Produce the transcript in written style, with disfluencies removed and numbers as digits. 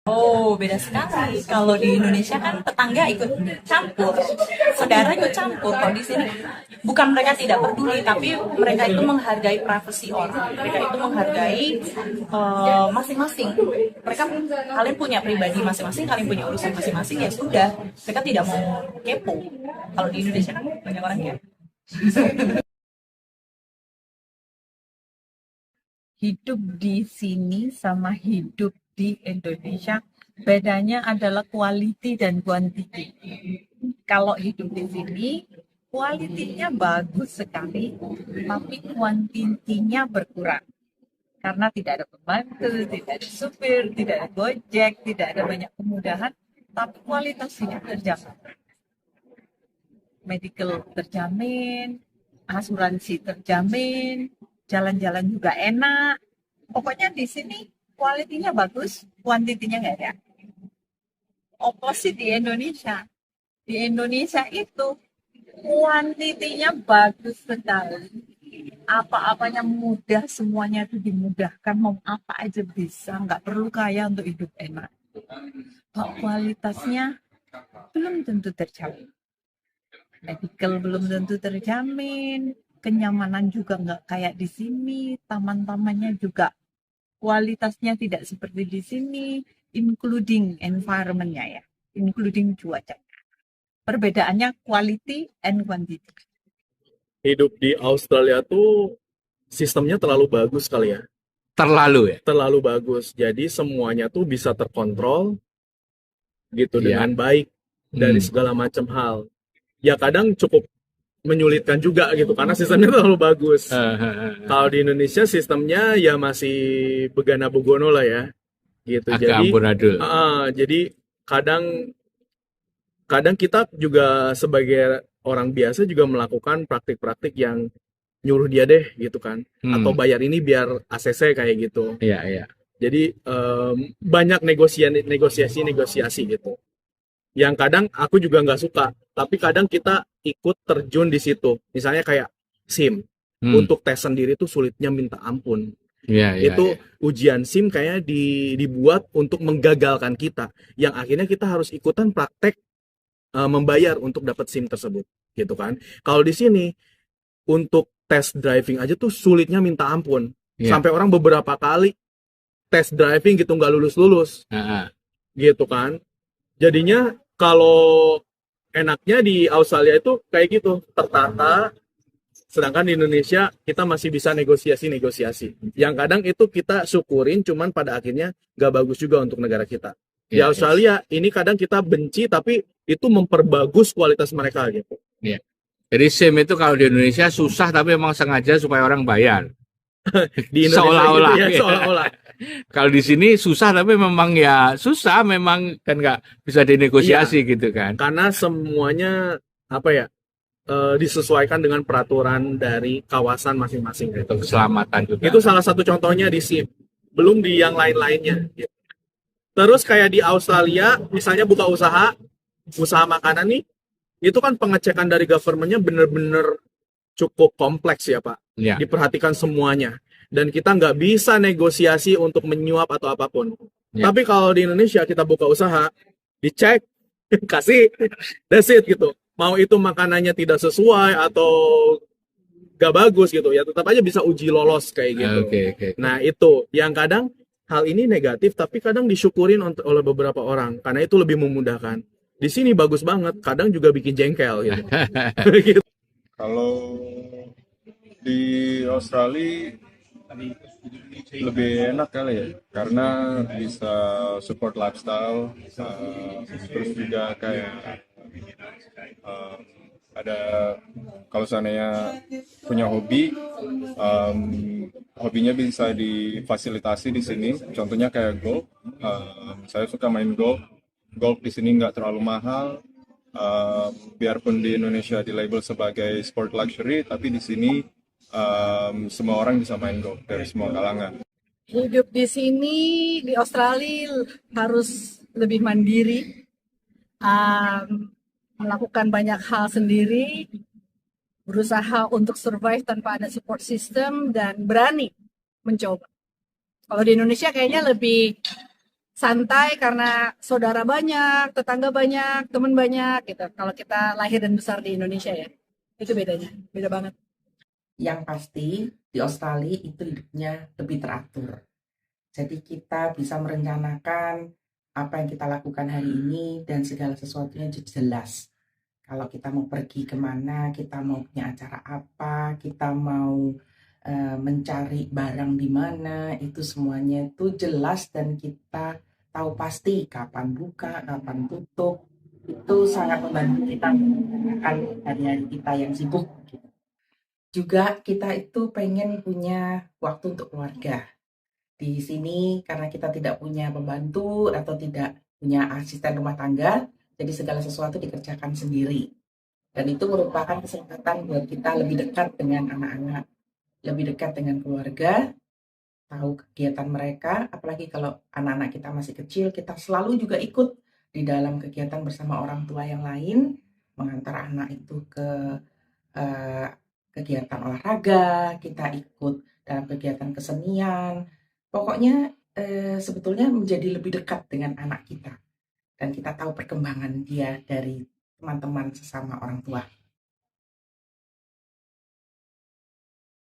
Oh, beda sekali. Kalau di Indonesia kan tetangga ikut campur, saudara ikut campur. Kalau di sini bukan mereka tidak peduli, tapi mereka itu menghargai privasi orang. Mereka itu menghargai masing-masing. Mereka kalian punya pribadi masing-masing, kalian punya urusan masing-masing ya sudah. Mereka tidak mau kepo. Kalau di Indonesia kan banyak orang kepo. Hidup di sini sama hidup di Indonesia bedanya adalah quality dan quantity. Kalau hidup di sini kualitinya bagus sekali, tapi kuantitinya berkurang karena tidak ada pembantu, tidak ada supir, tidak ada gojek, tidak ada banyak kemudahan, tapi kualitasnya terjamin. Medical terjamin, asuransi terjamin, jalan-jalan juga enak. Pokoknya di sini kualitinya bagus, kuantitinya nggak ada. Opposite di Indonesia. Di Indonesia itu kuantitinya bagus sekali. Apa-apanya mudah, semuanya itu dimudahkan, mau apa aja bisa, nggak perlu kaya untuk hidup enak. Kok kualitasnya belum tentu terjamin. Medical belum tentu terjamin, kenyamanan juga nggak kayak di sini, taman-tamannya juga kualitasnya tidak seperti di sini, including environment-nya ya, including cuaca. Perbedaannya quality and quantity. Hidup di Australia tuh sistemnya terlalu bagus kali ya. Terlalu ya? Terlalu bagus. Jadi semuanya tuh bisa terkontrol gitu Iya. dengan baik dari Hmm. segala macam hal. Ya kadang cukup menyulitkan juga gitu karena sistemnya terlalu bagus. Kalau di Indonesia sistemnya ya masih begana begono lah ya. Gitu. Agak amburadul. Jadi kadang kadang kita juga sebagai orang biasa juga melakukan praktik-praktik yang nyuruh dia deh gitu kan, atau bayar ini biar ACC kayak gitu. Iya, iya. Jadi banyak negosiasi gitu. Yang kadang aku juga nggak suka, tapi kadang kita ikut terjun di situ. Misalnya kayak SIM, untuk tes sendiri tuh sulitnya minta ampun. Iya, iya, Itu iya. ujian SIM kayaknya dibuat untuk menggagalkan kita, yang akhirnya kita harus ikutan praktek membayar untuk dapat SIM tersebut, gitu kan. Kalau di sini untuk tes driving aja tuh sulitnya minta ampun. Iya. Sampai orang beberapa kali tes driving gitu nggak lulus-lulus, gitu kan. Jadinya kalau enaknya di Australia itu kayak gitu, tertata. Sedangkan di Indonesia kita masih bisa negosiasi-negosiasi. Yang kadang itu kita syukurin, cuman pada akhirnya nggak bagus juga untuk negara kita. Di Iya, Australia ini kadang kita benci, tapi itu memperbagus kualitas mereka gitu. iya. Jadi SIM itu kalau di Indonesia susah tapi memang sengaja supaya orang bayar. Di Indonesia Seolah-olah, gitu ya, ya. seolah-olah. Kalau di sini susah tapi memang ya susah memang kan nggak bisa dinegosiasi gitu kan. Karena semuanya apa ya, disesuaikan dengan peraturan dari kawasan masing-masing gitu. Keselamatan juga. Itu salah satu contohnya di SIM. Belum di yang lain-lainnya. Gitu. Terus kayak di Australia, misalnya buka usaha makanan nih, itu kan pengecekan dari government-nya bener-bener cukup kompleks ya Pak. Ya. Diperhatikan semuanya. Dan kita nggak bisa negosiasi untuk menyuap atau apapun. Ya. Tapi kalau di Indonesia kita buka usaha, dicek, kasih, that's it gitu. Mau itu makanannya tidak sesuai atau gak bagus gitu, ya tetap aja bisa uji lolos kayak gitu. Oke. Nah itu yang kadang hal ini negatif, tapi kadang disyukurin oleh beberapa orang karena itu lebih memudahkan. Di sini bagus banget, kadang juga bikin jengkel gitu. Gitu. Kalau di Australia lebih enak kali ya, karena bisa support lifestyle, terus juga kayak ada kalau seandainya punya hobi, hobinya bisa difasilitasi di sini. Contohnya kayak golf, saya suka main golf. Golf di sini nggak terlalu mahal. Biarpun di Indonesia di label sebagai sport luxury, tapi di sini semua orang bisa main golf dari semua kalangan. Hidup di sini di Australia harus lebih mandiri, melakukan banyak hal sendiri, berusaha untuk survive tanpa ada support system dan berani mencoba. Kalau di Indonesia kayaknya lebih santai karena saudara banyak, tetangga banyak, teman banyak gitu. Kalau kita lahir dan besar di Indonesia ya, itu bedanya, beda banget. Yang pasti di Australia itu hidupnya lebih teratur. Jadi kita bisa merencanakan apa yang kita lakukan hari ini dan segala sesuatunya jelas. Kalau kita mau pergi kemana, kita mau punya acara apa, kita mau mencari barang di mana, itu semuanya itu jelas dan kita tahu pasti kapan buka, kapan tutup. Itu sangat membantu kita menggunakan hari-hari kita yang sibuk. Juga kita itu pengen punya waktu untuk keluarga. Di sini karena kita tidak punya pembantu atau tidak punya asisten rumah tangga, jadi segala sesuatu dikerjakan sendiri. Dan itu merupakan kesempatan buat kita lebih dekat dengan anak-anak, lebih dekat dengan keluarga, tahu kegiatan mereka, apalagi kalau anak-anak kita masih kecil, kita selalu juga ikut di dalam kegiatan bersama orang tua yang lain, mengantar anak itu ke eh, kegiatan olahraga, kita ikut dalam kegiatan kesenian. Pokoknya sebetulnya menjadi lebih dekat dengan anak kita. Dan kita tahu perkembangan dia dari teman-teman sesama orang tua.